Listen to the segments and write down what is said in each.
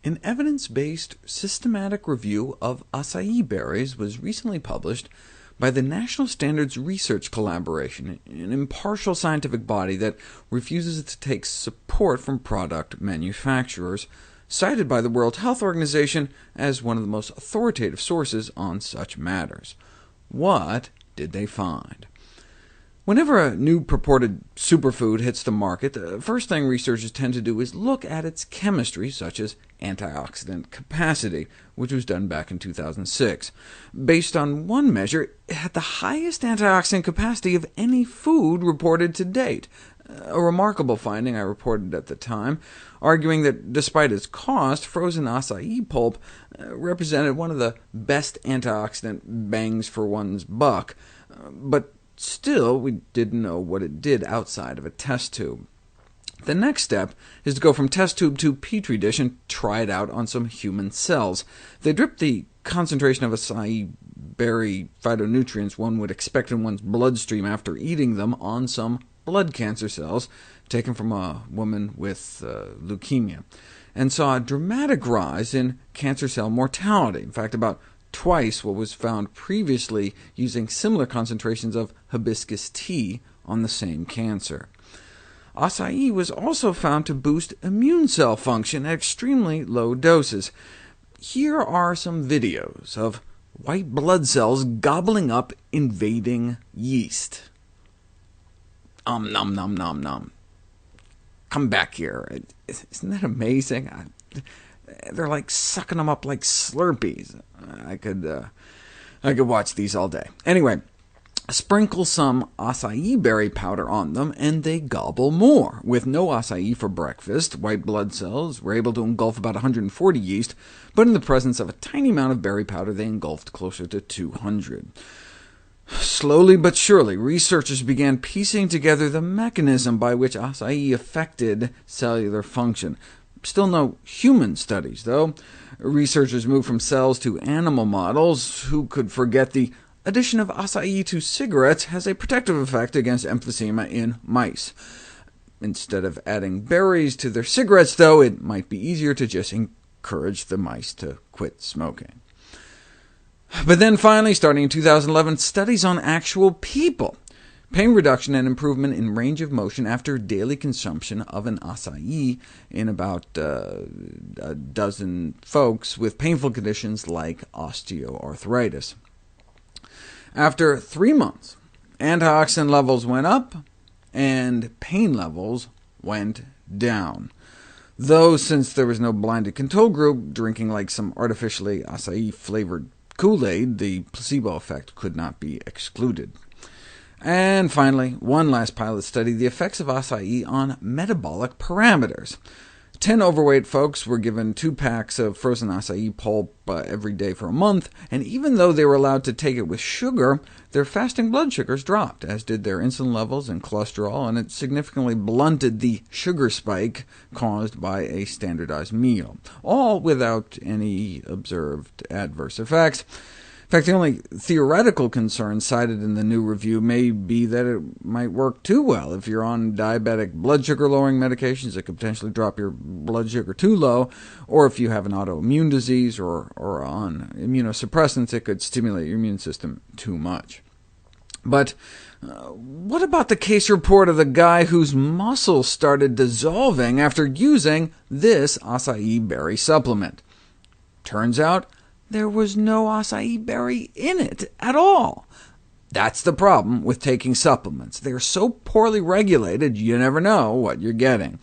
An evidence-based systematic review of acai berries was recently published by the National Standards Research Collaboration, an impartial scientific body that refuses to take support from product manufacturers, cited by the World Health Organization as one of the most authoritative sources on such matters. What did they find? Whenever a new purported superfood hits the market, the first thing researchers tend to do is look at its chemistry, such as antioxidant capacity, which was done back in 2006. Based on one measure, it had the highest antioxidant capacity of any food reported to date, a remarkable finding I reported at the time, arguing that despite its cost, frozen acai pulp represented one of the best antioxidant bangs for one's buck. But still, we didn't know what it did outside of a test tube. The next step is to go from test tube to petri dish and try it out on some human cells. They dripped the concentration of acai berry phytonutrients one would expect in one's bloodstream after eating them on some blood cancer cells taken from a woman with leukemia, and saw a dramatic rise in cancer cell mortality. In fact, about twice what was found previously using similar concentrations of hibiscus tea on the same cancer. Acai was also found to boost immune cell function at extremely low doses. Here are some videos of white blood cells gobbling up invading yeast. Nom nom nom nom. Come back here. Isn't that amazing? They're like sucking them up like Slurpees. I could watch these all day. Anyway, sprinkle some acai berry powder on them, and they gobble more. With no acai for breakfast, white blood cells were able to engulf about 140 yeast, but in the presence of a tiny amount of berry powder, they engulfed closer to 200. Slowly but surely, researchers began piecing together the mechanism by which acai affected cellular function. Still no human studies, though. Researchers moved from cells to animal models. Who could forget the addition of acai to cigarettes has a protective effect against emphysema in mice. Instead of adding berries to their cigarettes, though, it might be easier to just encourage the mice to quit smoking. But then finally, starting in 2011, studies on actual people. Pain reduction and improvement in range of motion after daily consumption of an acai in about a dozen folks with painful conditions like osteoarthritis. After 3 months, antioxidant levels went up, and pain levels went down. Though, since there was no blinded control group drinking like some artificially acai-flavored Kool-Aid, the placebo effect could not be excluded. And finally, one last pilot study, the effects of acai on metabolic parameters. 10 overweight folks were given 2 packs of frozen acai pulp every day for a month, and even though they were allowed to take it with sugar, their fasting blood sugars dropped, as did their insulin levels and cholesterol, and it significantly blunted the sugar spike caused by a standardized meal, all without any observed adverse effects. In fact, the only theoretical concern cited in the new review may be that it might work too well. If you're on diabetic blood sugar-lowering medications, it could potentially drop your blood sugar too low, or if you have an autoimmune disease or on immunosuppressants, it could stimulate your immune system too much. But what about the case report of the guy whose muscles started dissolving after using this acai berry supplement? Turns out there was no acai berry in it at all. That's the problem with taking supplements. They are so poorly regulated, you never know what you're getting.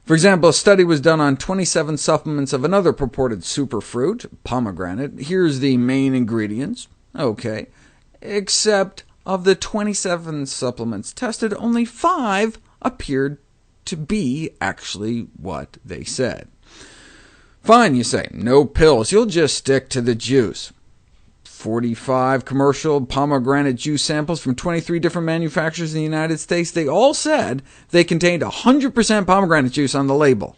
For example, a study was done on 27 supplements of another purported superfruit, pomegranate. Here's the main ingredients. OK. Except of the 27 supplements tested, only 5 appeared to be actually what they said. Fine, you say, no pills, you'll just stick to the juice. 45 commercial pomegranate juice samples from 23 different manufacturers in the United States. They all said they contained 100% pomegranate juice on the label,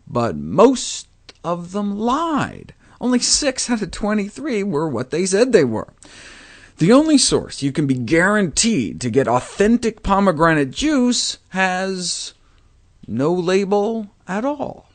but most of them lied. Only 6 out of 23 were what they said they were. The only source you can be guaranteed to get authentic pomegranate juice has no label at all.